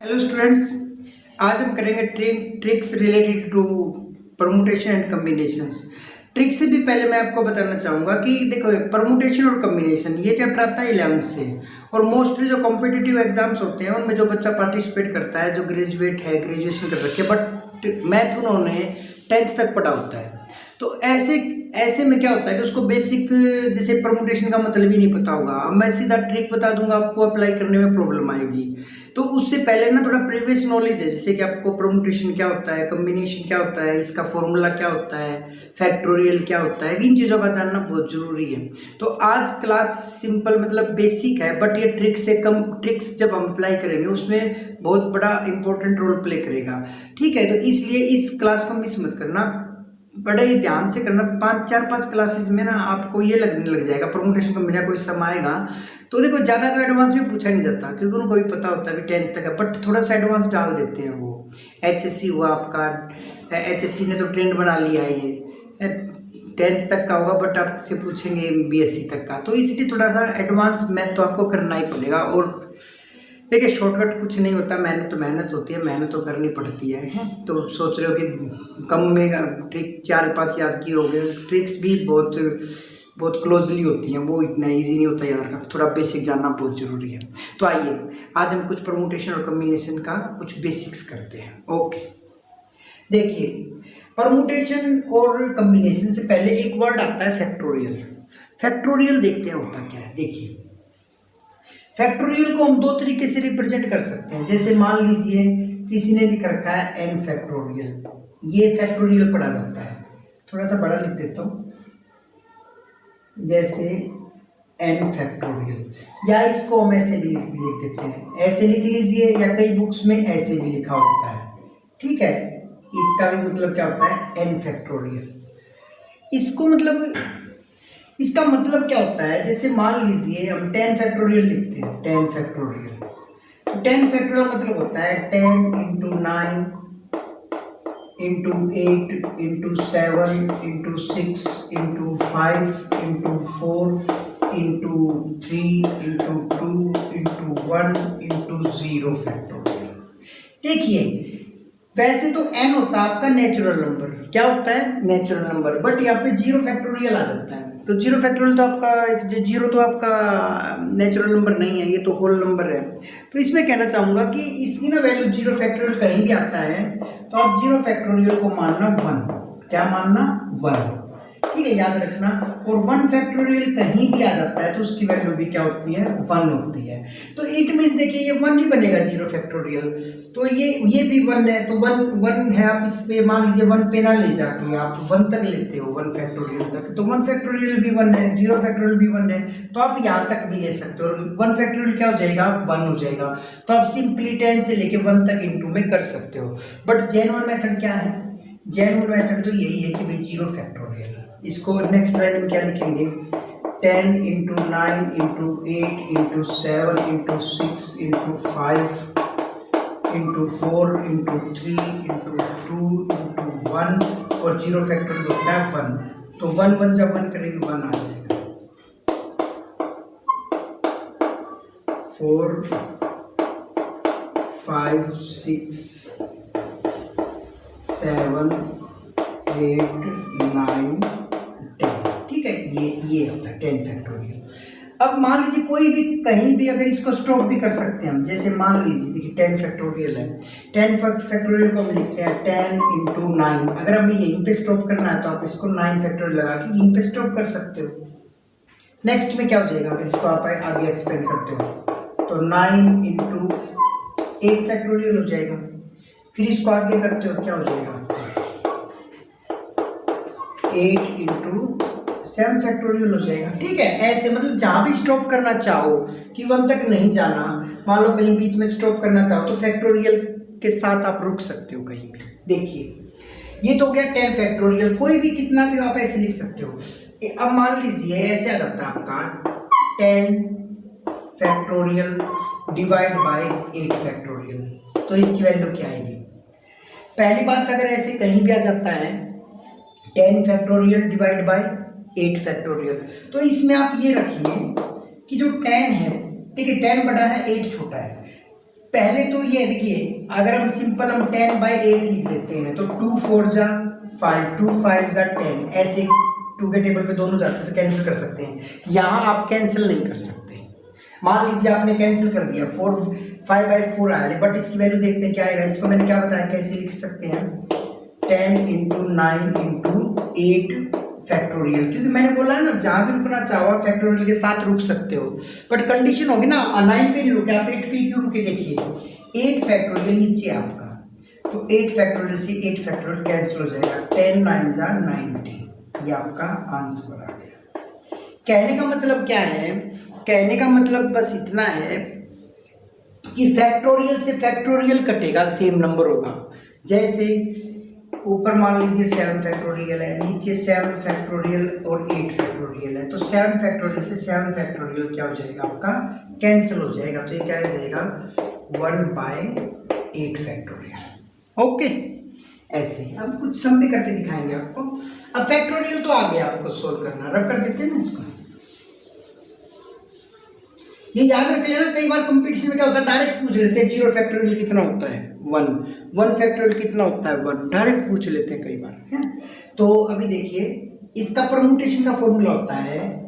Hello students, आज हम करेंगे tricks related to permutation and combinations. Trick से भी पहले मैं आपको बताना चाहूँगा कि देखो, परमुटेशन और कम्बिनेशन ये चैप्टर आता है 11th से, और मोस्टली जो कॉम्पिटिटिव एग्जाम्स होते हैं उनमें जो बच्चा पार्टिसिपेट करता है, जो ग्रेजुएट है, ग्रेजुएशन कर रखे, बट मैथ उन्होंने 10th तक पढ़ा होता है, तो ऐसे में क्या होता है कि उसको बेसिक जैसे परमुटेशन का मतलब ही नहीं पता होगा। अब मैं सीधा ट्रिक बता दूंगा, आपको अप्लाई करने में प्रॉब्लम आएगी। तो उससे पहले ना थोड़ा प्रीवियस नॉलेज है, जैसे कि आपको परमुटेशन क्या होता है, कम्बिनेशन क्या होता है, इसका फॉर्मूला क्या होता है, फैक्टोरियल क्या होता है, इन चीज़ों का जानना बहुत ज़रूरी है। तो आज क्लास सिंपल मतलब बेसिक है, बट ये ट्रिक्स जब हम अप्लाई करेंगे उसमें बहुत बड़ा इंपॉर्टेंट रोल प्ले करेगा। ठीक है, तो इसलिए इस क्लास को मिस मत करना, बड़े ही ध्यान से करना। 5 क्लासेस में ना आपको ये लगने लग जाएगा परमुटेशन का मेरा कोई सम आएगा। तो देखो, ज़्यादा तो एडवांस में पूछा नहीं जाता क्योंकि उनको भी पता होता है अभी 10th तक है, बट थोड़ा सा एडवांस डाल देते हैं वो। HSC हुआ आपका, HSC ने तो ट्रेंड बना लिया है, ये 10th तक का होगा, बट आपसे पूछेंगे BSc तक का, तो इसलिए थोड़ा सा एडवांस मैथ तो आपको करना ही पड़ेगा। और देखिए, शॉर्टकट कुछ नहीं होता, मेहनत होती है, मेहनत तो करनी पड़ती है। तो सोच रहे हो कि कम में ट्रिक 4-5 याद किए होंगे, ट्रिक्स भी बहुत क्लोजली होती हैं, वो इतना इजी नहीं होता याद रखना, थोड़ा बेसिक जानना बहुत ज़रूरी है। तो आइए आज हम कुछ परमुटेशन और कम्बिनेशन का कुछ बेसिक्स करते हैं। ओके, देखिए, परमुटेशन और कम्बिनेशन से पहले एक वर्ड आता है फैक्टोरियल। फैक्टोरियल देखते हैं होता क्या है। देखिए, फैक्टोरियल को हम दो तरीके से रिप्रेजेंट कर सकते हैं। जैसे मान लीजिए किसी ने लिख रखा है n फैक्टोरियल, ये फैक्टोरियल पढ़ा जाता है। थोड़ा सा बड़ा लिख देता हूँ, जैसे n फैक्टोरियल, या इसको हम ऐसे भी लिख देते हैं, ऐसे लिख लीजिए, या कई बुक्स में ऐसे भी लिखा होता है। ठीक है, इसका भी मतलब क्या होता है, n फैक्टोरियल। इसका मतलब क्या होता है, जैसे मान लीजिए हम 10 फैक्टोरियल लिखते हैं, 10 फैक्टोरियल। तो 10 फैक्टोरियल मतलब होता है 10 into 9 into 8 into 7 into 6 into 5 into 4 into 3 into 2 into 1 into 0 factorial. देखिए, वैसे तो n होता है आपका नेचुरल नंबर, क्या होता है, नेचुरल नंबर, बट यहाँ पे 0 फैक्टोरियल आ जाता है। तो 0 फैक्टोरियल तो आपका 0 तो आपका नेचुरल नंबर नहीं है, ये तो होल नंबर है। तो इसमें कहना चाहूँगा कि इसकी ना वैल्यू 0 फैक्टोरियल कहीं भी आता है तो आप 0 फैक्टोरियल को मानना 1, क्या मानना, 1। ठीक है, याद रखना। और 1 फैक्टोरियल कहीं भी आ जाता है तो उसकी वैल्यू भी क्या होती है, 1 होती है। तो इट मीन्स देखिए, ये 1 ही बनेगा 0 फैक्टोरियल, तो ये भी 1 है, तो 1 है। आप इस पे मान लीजिए 1 पे ना ले जाके आप 1 तक लेते हो, 1 फैक्टोरियल तक, तो 1 फैक्टोरियल भी 1 है, 0 फैक्टोरियल भी 1 है, तो आप यहाँ तक भी ले सकते हो। 1 फैक्टोरियल क्या हो जाएगा, 1 हो जाएगा। तो आप सिंपली 10 से लेके 1 तक इंटू में कर सकते हो। बट जेन्युइन मेथड क्या है, जेन्युइन मेथड तो यही है कि भाई 0 फैक्टोरियल। इसको नेक्स्ट लाइन में क्या लिखेंगे, 10 into 9 into 8 into 7 into 6 into 5 into 4 into 3 into 2 into 1, और 0 फैक्टोरियल होता है 1। तो 1 जब 1 करेंगे 1 आ जाएगा। 4 5 6 7 8 9 10। ठीक है, ये होता है 10 फैक्टोरियल। अब मान लीजिए कोई भी कहीं भी अगर इसको स्टॉप भी कर सकते हैं हम, जैसे मान लीजिए देखिए 10 फैक्टोरियल है, 10 फैक्टोरियल को हम लिखते हैं 10 इंटू 9। अगर हमें यहीं पे स्टॉप करना है तो आप इसको 9 फैक्टोरियल लगा के यहीं पे स्टॉप कर सकते हो। नेक्स्ट में क्या हो जाएगा अगर इसको आप आगे एक्सपेंड करते हो, तो 9 इंटू 8 फैक्टोरियल हो जाएगा। फिर इसको आगे करते हो, क्या हो जाएगा, 8 इंटू 7 फैक्टोरियल हो जाएगा। ठीक है, ऐसे मतलब जहां भी स्टॉप करना चाहो कि 1 तक नहीं जाना, मान लो कहीं बीच में स्टॉप करना चाहो तो फैक्टोरियल के साथ आप रुक सकते हो कहीं भी। देखिए, ये तो हो गया 10 फैक्टोरियल, कोई भी कितना भी आप ऐसे लिख सकते हो। अब मान लीजिए ऐसे आ जाता है आपका 10 फैक्टोरियल डिवाइड बाय 8 फैक्टोरियल, तो इसकी वैल्यू क्या आएगी। पहली बात, अगर ऐसे कहीं भी आ जाता है 10 फैक्टोरियल डिवाइड बाय 8 फैक्टोरियल, तो इसमें आप ये रखिए कि जो 10 है, देखिए 10 बड़ा है 8 छोटा है। पहले तो ये देखिए, अगर हम सिंपल हम 10/8 लिख देते हैं तो 2 4 जा 5, 2 5 जा 10, ऐसे 2 के टेबल पे दोनों जाते हैं तो कैंसिल कर सकते हैं। यहाँ आप कैंसिल नहीं कर सकते। मान लीजिए आपने कैंसिल कर दिया, 5/4 आया, बट इसकी वैल्यू देखते हैं क्या आएगा। इसको मैंने क्या बताया, कैसे लिख सकते हैं, 10 × 9 × 8 फैक्टोरियल, क्योंकि मैंने बोला है ना जहाँ भी रुकना चाहो फैक्टोरियल के साथ रुक सकते हो, बट कंडीशन होगी ना 9 पे नहीं रुके आप 8 पे क्यों रुके। देखिए 8 फैक्टोरियल नीचे आपका, तो 8 फैक्टोरियल से 8 फैक्टोरियल कैंसिल हो जाएगा, 10 9 जा 90, ये आपका आंसर आ गया। कहने का मतलब क्या है, कहने का मतलब बस इतना है कि फैक्टोरियल से फैक्टोरियल कटेगा, सेम नंबर होगा। जैसे ऊपर मान लीजिए 7 फैक्टोरियल है, नीचे 7 फैक्टोरियल और 8 फैक्टोरियल है, तो 7 फैक्टोरियल से 7 फैक्टोरियल क्या हो जाएगा आपका, कैंसिल हो जाएगा। तो ये क्या हो जाएगा, 1/8 फैक्टोरियल। ओके, ऐसे अब कुछ सम भी करके दिखाएंगे आपको। अब फैक्टोरियल तो आ गया आपको सोल्व करना, रब कर देते हैं ना इसको। ये याद रख लेना, कई बार कंपटीशन में क्या होता है डायरेक्ट पूछ लेते हैं 0 फैक्टोरियल कितना होता है, 1 फैक्टोरियल कितना होता है 1, डायरेक्ट पूछ लेते हैं कई बार, है। तो अभी देखिए इसका परम्यूटेशन का फॉर्मूला होता है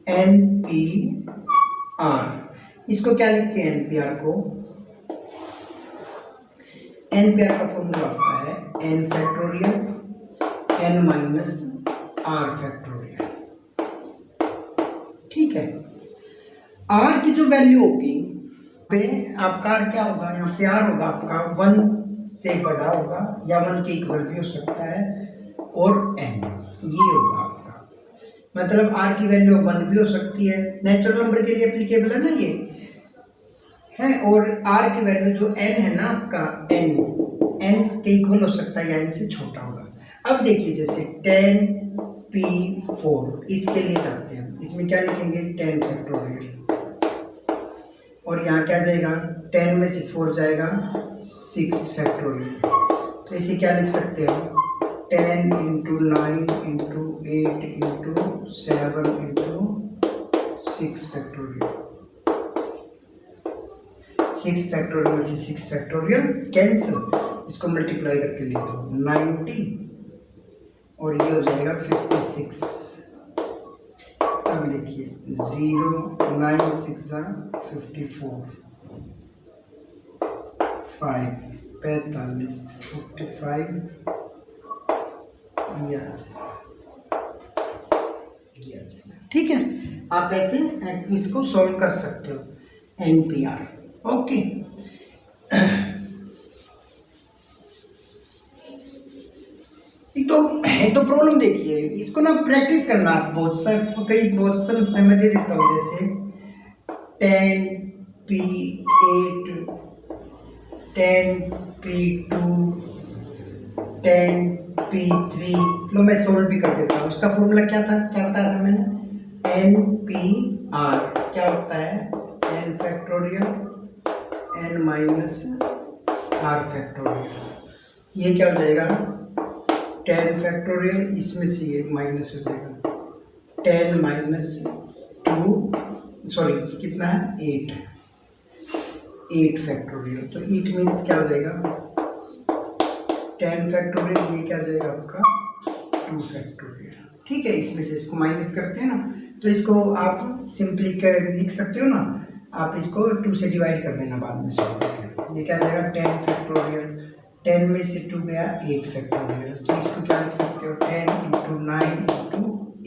NPR। इसको क्या लिखते हैं NPR को, NPR का फॉर्मूला होता है n factorial n minus r factorial. ठीक है, r की जो वैल्यू होगी पे आपका r क्या होगा, यहाँ पे r होगा आपका 1 से बड़ा होगा या 1 के इक्वल भी हो सकता है, और n ये होगा आपका, मतलब r की वैल्यू 1 भी हो सकती है, नेचुरल नंबर के लिए एप्लीकेबल है ना ये है, और r की वैल्यू जो n है ना आपका n के इक्वल हो सकता है या n से छोटा होगा। अब देखिए जैसे 10p4 इसके लिए जाते हैं, इसमें क्या लिखेंगे 10 फैक्टोरियल, और यहाँ क्या जाएगा 10 में से 4 जाएगा 6 फैक्टोरियल, तो इसे क्या लिख सकते हो 10 × 9 × 8 × 7 × 6 फैक्टोरियल। 6 फैक्टोरियल से 6 फैक्टोरियल कैंसिल, इसको मल्टीप्लाई करके लिख दो 90 और ये हो जाएगा 56। अब लिखिए 0 9 6 54 5 45 45 ये आ जाएगा। ठीक है, आप ऐसे इसको सॉल्व कर सकते हो NPR। ओके, तो प्रॉब्लम देखिए, इसको ना प्रैक्टिस करना आप बहुत समय दे देता हूँ, जैसे 10p8 10p2 10p3, लो मैं सोल्व भी कर देता हूँ। उसका फॉर्मूला क्या बताया था मैंने, NPR क्या होता है n factorial n minus r factorial, ये क्या हो जाएगा 10 फैक्टोरियल, इसमें से ये माइनस हो जाएगा 10 माइनस 2 सॉरी कितना है 8 फैक्टोरियल, तो 8 मीन्स क्या हो जाएगा 10 फैक्टोरियल, ये क्या हो जाएगा आपका 2 फैक्टोरियल। ठीक है, इसमें से इसको माइनस करते हैं ना, तो इसको आप सिंपली लिख सकते हो ना, आप इसको 2 से डिवाइड कर देना बाद में सॉल्व करके, ये क्या हो जाएगा 10 फैक्टोरियल, 10 में से 2 गया 8 फैक्टोरियल, तो इसको क्या लिख सकते हो 10 × 9 ×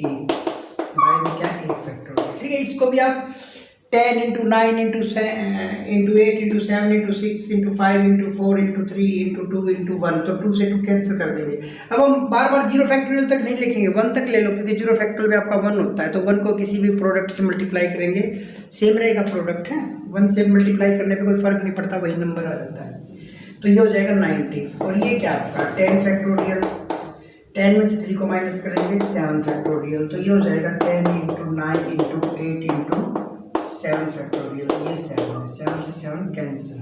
8 बाय में क्या 8 फैक्टोरियल। ठीक है, इसको भी आप 10 × 9 × 8 × 7 × 6 × 5 × 4 × 3 × 2 × 1, तो 2 से 2 कैंसिल कर देंगे। अब हम बार बार 0 फैक्टोरियल तक नहीं लिखेंगे, 1 तक ले लो, क्योंकि 0 फैक्टोरियल में आपका 1 होता है, तो 1 को किसी भी प्रोडक्ट से मल्टीप्लाई करेंगे सेम रहेगा प्रोडक्ट, है 1 से मल्टीप्लाई करने पर कोई फर्क नहीं पड़ता, वही नंबर आ जाता है। तो ये हो जाएगा 90, और ये क्या आपका 10 फैक्टोरियल, 10 में से 3 को माइनस करेंगे 7 फैक्टोरियल, तो ये हो जाएगा 10 × 9 × 8 × 7 फैक्टोरियल, ये 7 है, 7 से 7 कैंसिल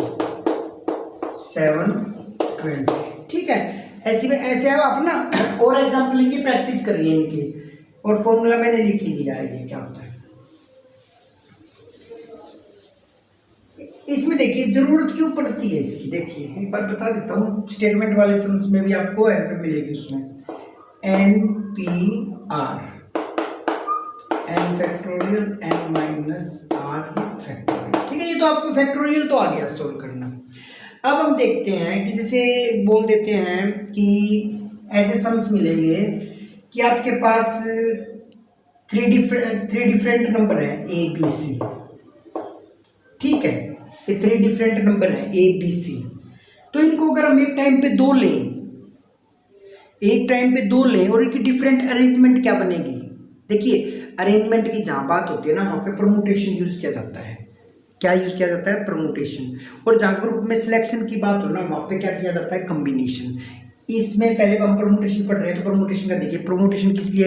720। ठीक है, ऐसे आप ना और एग्जाम्पल लीजिए, प्रैक्टिस करिए इनकी, और फॉर्मूला मैंने लिख ही दिया है ये क्या होता है। इसमें देखिए जरूरत क्यों पड़ती है इसकी, देखिए एक बार बता देता हूँ, स्टेटमेंट वाले सम्स में भी आपको एरर मिलेगी उसमें, NPR n factorial n minus r factorial, ठीक है। ये तो आपको फैक्टोरियल तो आ गया सोल्व करना। अब हम देखते हैं कि जैसे बोल देते हैं कि ऐसे सम्स मिलेंगे कि आपके पास थ्री डिफरेंट नंबर है A B C, ठीक है, ये 3 डिफरेंट नंबर है A B C। तो इनको अगर हम एक टाइम पे दो लें और इनकी डिफरेंट अरेंजमेंट क्या बनेगी, देखिए अरेंजमेंट की जहाँ बात होती है ना, वहाँ पे परमुटेशन यूज किया जाता है। क्या यूज किया जाता है? परमुटेशन। और जहाँ ग्रुप में सिलेक्शन की बात हो ना, वहाँ पे क्या किया जाता है? कम्बिनेशन। इसमें पहले हम परमुटेशन पढ़ रहे हैं, तो परमुटेशन का देखिए, परमुटेशन किस लिए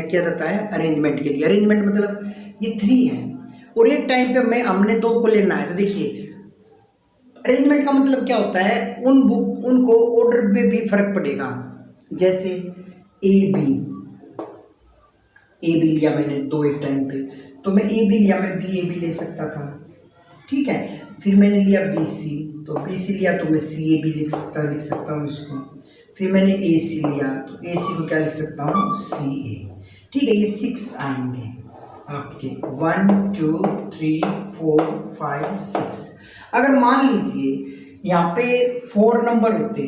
किया जाता है? अरेंजमेंट के लिए। अरेंजमेंट मतलब ये 3 है और एक टाइम पे हमने 2 को लेना है, तो देखिए अरेंजमेंट का मतलब क्या होता है? उनको ऑर्डर में भी फर्क पड़ेगा। जैसे ए बी लिया मैंने 2 एक टाइम पे, तो मैं ए बी लिया, मैं ए बी ले सकता था, ठीक है। फिर मैंने लिया BC, तो BC लिया तो मैं CAB लिख सकता हूँ इसको। फिर मैंने AC लिया, तो AC को क्या लिख सकता हूँ? CA, ठीक है। ये 6 आएंगे आपके 1 2 3 4 5 6। अगर मान लीजिए यहाँ पे 4 नंबर होते,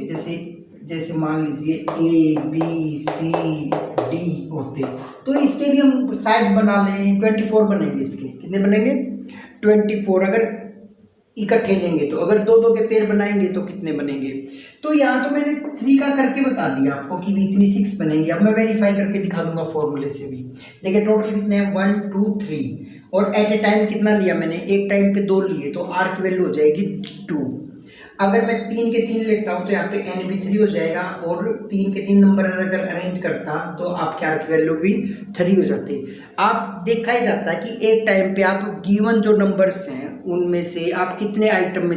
जैसे मान लीजिए ABCD होते, तो इसके भी हम शायद बना लें 24 बनेंगे। इसके कितने बनेंगे? 24। अगर इकट्ठे लेंगे तो, अगर 2 के पेयर बनाएंगे तो कितने बनेंगे? तो यहाँ तो मैंने 3 का करके बता दिया आपको कि इतनी 6 बनेंगे। अब मैं वेरीफाई करके दिखा दूंगा फॉर्मूले से भी। देखिए टोटल कितने हैं? 1 2 3 और एट ए टाइम कितना लिया मैंने? एक टाइम पे 2 लिए, तो R की वैल्यू हो जाएगी 2। अगर मैं 3 के 3 लेता हूँ तो यहाँ पे N भी 3 हो जाएगा, और 3 के 3 नंबर अगर अरेंज करता तो आपके R की वैल्यू भी 3 हो जाती। आप देखा ही जाता है कि एक टाइम पे आप गिवन जो नंबर्स हैं उनमें से आप कितने आइटम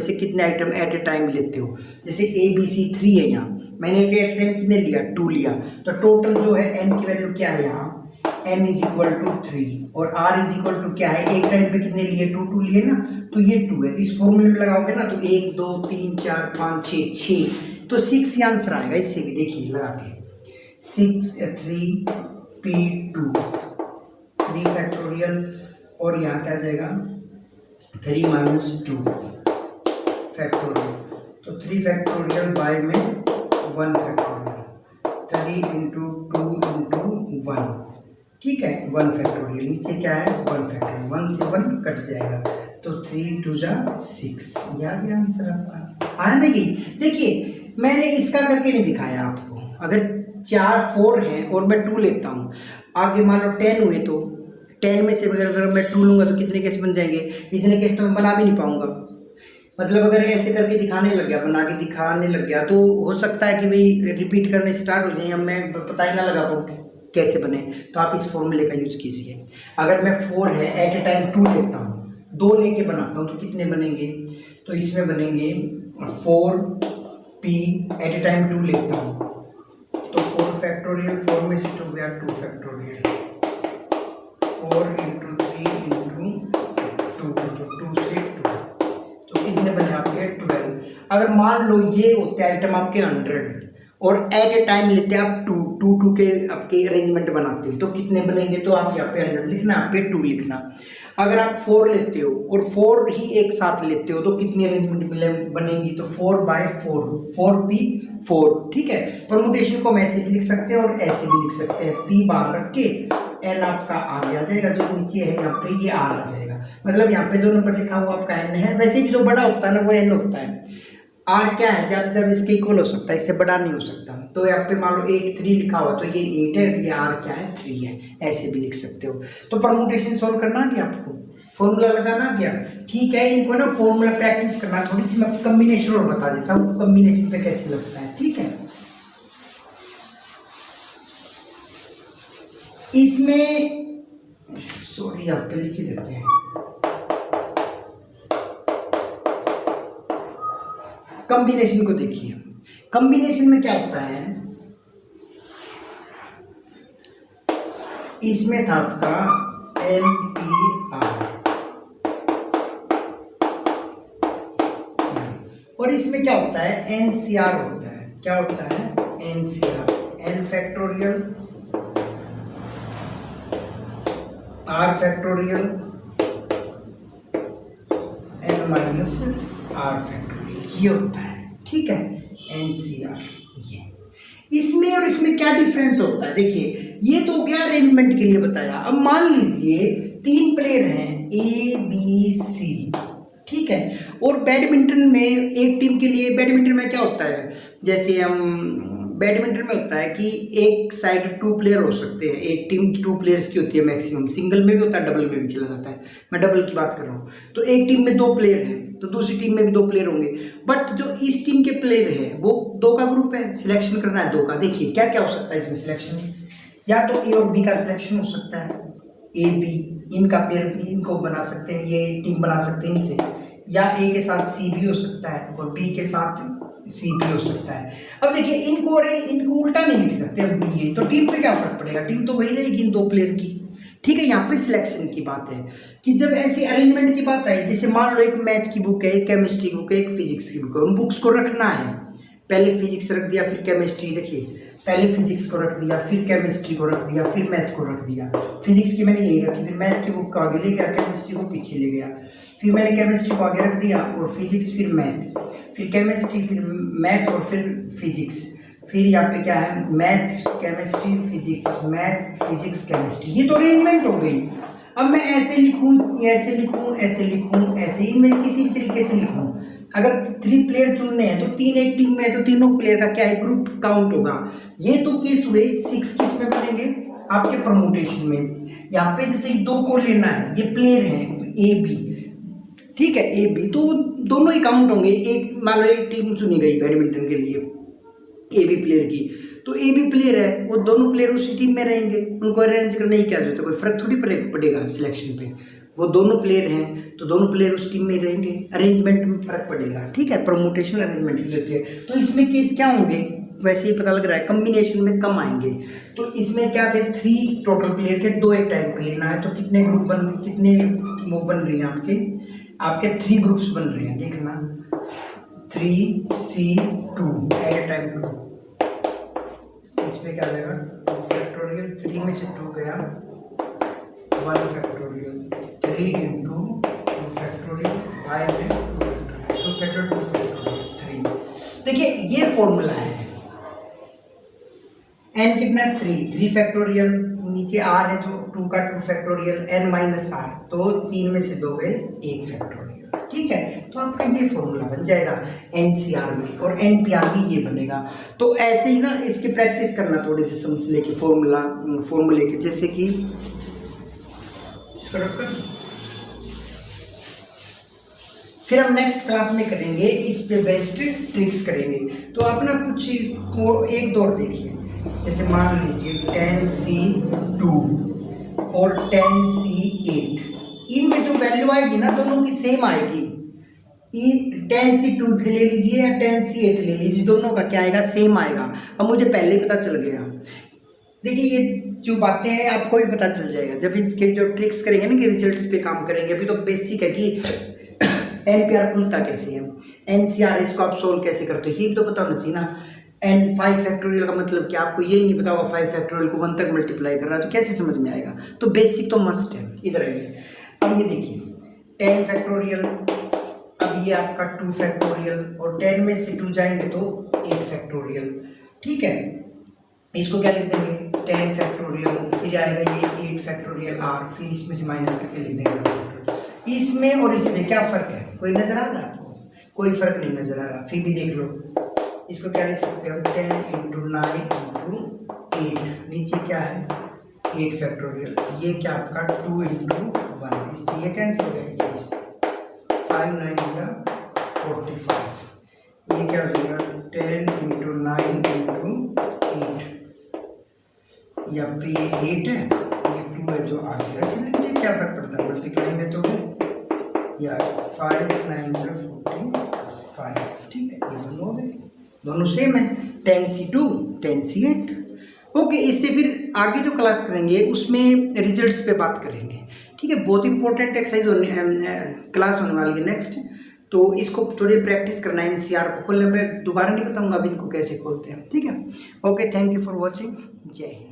एट ए टाइम लेते हो। जैसे ABC 3 है, यहाँ मैंने एट ए टाइम कितने लिया? 2 लिया, तो टोटल जो है N की वैल्यू क्या है यहाँ? N इज इक्वल टू 3 और R इज इक्वल टू क्या है? एक टाइम पे कितने लिए? 2 लिए ना, तो ये 2 है। इस फॉर्मूले में लगाओगे ना तो 1 2 3 4 5 6, तो 6 ही आंसर आएगा। इससे भी देखिए लगा के 6 3P2 3 फैक्टोरियल, और यहाँ क्या आ जाएगा? 3 माइनस 2 फैक्टोरियल, तो 3 फैक्टोरियल बाय में 1 फैक्टोरियल, 3 इंटू 2 इंटू 1, ठीक है। 1 फैक्टोरियल, नीचे क्या है? 1 फैक्टोरियल, 1 से 1 कट जाएगा, तो 3 2 जा 6, ये आ गया आंसर आपका। आया नहीं? देखिए मैंने इसका करके नहीं दिखाया आपको। अगर 4 4 हैं और मैं 2 लेता हूँ, आगे मान लो 10 हुए, तो 10 में से अगर मैं 2 लूँगा तो कितने केस बन जाएंगे? इतने केस तो मैं बना भी नहीं पाऊंगा। मतलब अगर ऐसे करके दिखाने लग गया, बना के दिखाने लग गया, तो हो सकता है कि भाई रिपीट करने स्टार्ट हो जाए, या मैं पता ही ना लगा पाऊँ कैसे बने। तो आप इस फॉर्मूले का यूज कीजिए। अगर मैं 4 है एट ए टाइम 2 लेता हूँ, 2 लेके बनाता हूँ, तो कितने बनेंगे? तो इसमें बनेंगे 4P एट ए टाइम 2 लेता हूँ, तो 4 फैक्टोरियल, 4 में से 2 गया 2 फैक्टोरियल, 4 इंटू 3 इंटू 2 से 2, तो कितने बने आपके? 12। अगर मान लो ये होते आइटम आपके 100 और एट ए टाइम लेते हैं आप 2 के आपके अरेंजमेंट बनाते हैं, तो कितने बनेंगे? तो आप यहाँ पे 100 लिखना, यहाँ पे 2 लिखना। अगर आप 4 लेते हो और 4 ही एक साथ लेते हो, तो कितनी अरेंजमेंट बनेंगी? तो 4/4, 4P4, ठीक है। परमुटेशन को हम ऐसे भी लिख सकते हैं और ऐसे भी लिख सकते हैं। P बाहर रख के N आपका आगे आ जाएगा, जो नीचे है यहाँ पे ये R आ जाएगा। मतलब यहाँ पे जो नंबर लिखा हुआ आपका N है, वैसे भी जो बड़ा होता है ना वो N होता है। R क्या है? ज़्यादा से ज़्यादा इसके इक्वल हो सकता है, इससे बड़ा नहीं हो सकता। तो यहाँ पे मान लो 8 3 लिखा हुआ, तो ये 8 है, ये R क्या है? 3 है, ऐसे भी लिख सकते हो। तो परमुटेशन सॉल्व करना आ गया आपको, फॉर्मूला लगाना आ गया, ठीक है। इनको ना फॉर्मूला प्रैक्टिस करना, थोड़ी सी मैं कम्बिनेशन और बता देता हूँ, कम्बिनेशन पे कैसे लगता है, ठीक है। इसमें सॉरी यहाँ पे लिख ही देते हैं। कॉम्बिनेशन को देखिए, कॉम्बिनेशन में क्या होता है? इसमें था आपका NPR, और इसमें क्या होता है NCR होता है। क्या होता है NCR, N factorial R factorial N minus R factorial, ये होता है। ठीक है, NCR। ये इसमें और इसमें क्या डिफरेंस होता है, देखिए ये तो हो गया अरेंजमेंट के लिए बताया। अब मान लीजिए 3 प्लेयर हैं ABC, ठीक है, और बैडमिंटन में एक टीम के लिए, बैडमिंटन में क्या होता है, जैसे हम बैडमिंटन में होता है कि एक साइड 2 प्लेयर हो सकते हैं, एक टीम 2 प्लेयर्स की होती है मैक्सिमम, सिंगल में भी होता है, डबल में भी खेला जाता है, मैं डबल की बात कर रहा हूँ। तो एक टीम में 2 प्लेयर हैं तो दूसरी टीम में भी 2 प्लेयर होंगे, बट जो इस टीम के प्लेयर है वो 2 का ग्रुप है, सिलेक्शन करना है 2 का। देखिए क्या क्या हो सकता है इसमें सिलेक्शन, या तो ए और बी का सिलेक्शन हो सकता है, ए बी इनका पेयर भी इनको बना सकते हैं, ये टीम बना सकते हैं इनसे, या ए के साथ सी भी हो सकता है और बी के साथ सी भी हो सकता है। अब देखिए इनको उल्टा नहीं लिख सकते अब ये, तो टीम पे क्या फर्क पड़ेगा, टीम तो वही रहेगी इन 2 प्लेयर की। ठीक है, यहाँ पे सिलेक्शन की बात है कि जब ऐसी अरेंजमेंट की बात आई, जैसे मान लो एक मैथ की बुक है, एक केमिस्ट्री की बुक है, एक फिजिक्स की बुक है, उन बुक्स को रखना है, पहले फिजिक्स रख दिया फिर केमिस्ट्री, देखिए पहले फिजिक्स को रख दिया फिर केमिस्ट्री को रख दिया फिर मैथ को रख दिया, फिजिक्स की मैंने यही रखी, फिर मैथ की बुक को आगे ले गया, केमिस्ट्री को पीछे ले गया, फिर मैंने केमिस्ट्री को आगे रख दिया और फिजिक्स फिर मैथ, फिर केमिस्ट्री फिर मैथ और फिर फिजिक्स, फिर यहाँ पे क्या है math chemistry physics, math physics chemistry, ये तो अरेंजमेंट हो गई। अब मैं ऐसे लिखूं, ऐसे लिखूं, ऐसे लिखूं, ऐसे, इनमें किसी भी तरीके से लिखूं, अगर 3 प्लेयर चुनने हैं तो 3 एक टीम में है तो तीनों प्लेयर का क्या है ग्रुप काउंट होगा। ये तो केस हुए 6 किस में बनेंगे आपके परमुटेशन में। यहाँ पे जैसे 2 को लेना है, ये प्लेयर हैं ए बी, ठीक है ए बी, तो दोनों ही काउंट होंगे। एक मान लो एक टीम चुनी गई बैडमिंटन के लिए ए बी प्लेयर की, तो ए बी प्लेयर है वो दोनों प्लेयर उसी टीम में रहेंगे, उनको अरेंज करने की क्या जरूरत है, कोई फर्क थोड़ी पड़ेगा सिलेक्शन पे, वो दोनों प्लेयर हैं तो दोनों प्लेयर उस टीम में रहेंगे, अरेंजमेंट में फर्क पड़ेगा। ठीक है, प्रमोटेशनल अरेंजमेंट के लिए होती है। तो इसमें केस क्या होंगे, वैसे ही पता लग रहा है कम्बिनेशन में कम आएंगे। तो इसमें क्या थे 3 टोटल प्लेयर थे, 2 एक टाइम पे लेना है, तो कितने ग्रुप कितने वो बन रही हैं आपके 3 ग्रुप्स बन रहे हैं, देखना 3C2 एट ए टाइम 2, इसमें क्या आएगा 2 फैक्टोरियल, 3 में से 2 गया 1 फैक्टोरियल, 3 इंटू 2 फैक्टोरियल, 5 में 2 फैक्टोरियल 3। देखिए ये फॉर्मूला है, n कितना है 3 फैक्टोरियल, नीचे r है जो 2 का 2 फैक्टोरियल n माइनस r, तो 3 में से 2 गए 1 फैक्टोरियल। ठीक है, तो आपका ये फॉर्मूला बन जाएगा NCR में, और NPR भी ये बनेगा। तो ऐसे ही ना इसकी प्रैक्टिस करना थोड़ी सी समझ लेके फॉर्मूले के, जैसे कि इसको रखकर फिर हम नेक्स्ट क्लास में करेंगे, इस पे बेस्ड ट्रिक्स करेंगे। तो आप ना कुछ एक दो देखिए, जैसे मान लीजिए 10C2 और 10C8, इनमें जो वैल्यू आएगी ना दोनों की सेम आएगी। 10C2 ले लीजिए या 10C8 ले लीजिए, दोनों का क्या आएगा सेम आएगा। अब मुझे पहले ही पता चल गया, देखिए ये जो बातें हैं आपको भी पता चल जाएगा जब इसके जो ट्रिक्स करेंगे ना कि रिजल्ट्स पे काम करेंगे। अभी तो बेसिक है कि NPR खुलता कैसे है, NCR इसको आप सोल्व कैसे करते हो, ये तो पता होना चाहिए ना। एंड 5 फैक्टोरियल का मतलब क्या, आपको यही नहीं पता होगा 5 फैक्टोरियल को 1 तक मल्टीप्लाई कर रहा है तो कैसे समझ में आएगा। तो बेसिक तो मस्ट है। इधर आइए, अब ये देखिए 10 फैक्टोरियल, अब ये आपका 2 फैक्टोरियल, और 10 में से 2 जाएंगे तो 8 फैक्टोरियल। ठीक है, इसको क्या लिख देंगे 10 फैक्टोरियल, फिर आएगा ये 8 फैक्टोरियल r, फिर इसमें से माइनस करके लिख देंगे। इसमें और इसमें क्या फ़र्क है, कोई नज़र आ रहा है आपको? कोई फ़र्क नहीं नज़र आ रहा, फिर भी देख लो। इसको क्या लिख सकते हो 10 इंटू 9 इंटू 8, नीचे क्या है 8 फैक्टोरियल, ये क्या आपका 2 इंटू 1, इससे ये कैंसिल हो गया, ये 5 9 जा 45, ये क्या हो जाएगा 10 इंटू 9 इंटू 8, या पे 8 है ये 2 है जो आगे रख लीजिए, क्या फर्क पड़ता है मल्टीप्लाई में तो या 5 9 जा 45। ठीक है, ये दोनों हो गए, दोनों सेम है 10C2 10C8। ओके, इससे फिर आगे जो क्लास करेंगे उसमें रिजल्ट्स पे बात करेंगे, ठीक है। बहुत इंपॉर्टेंट एक्सरसाइज क्लास होने वाली है नेक्स्ट, तो इसको थोड़ी प्रैक्टिस करना है। एनसीआर को खोलने में दोबारा नहीं बताऊंगा अब इनको कैसे खोलते हैं, ठीक है। Okay, thank you for watching. जय हिंद।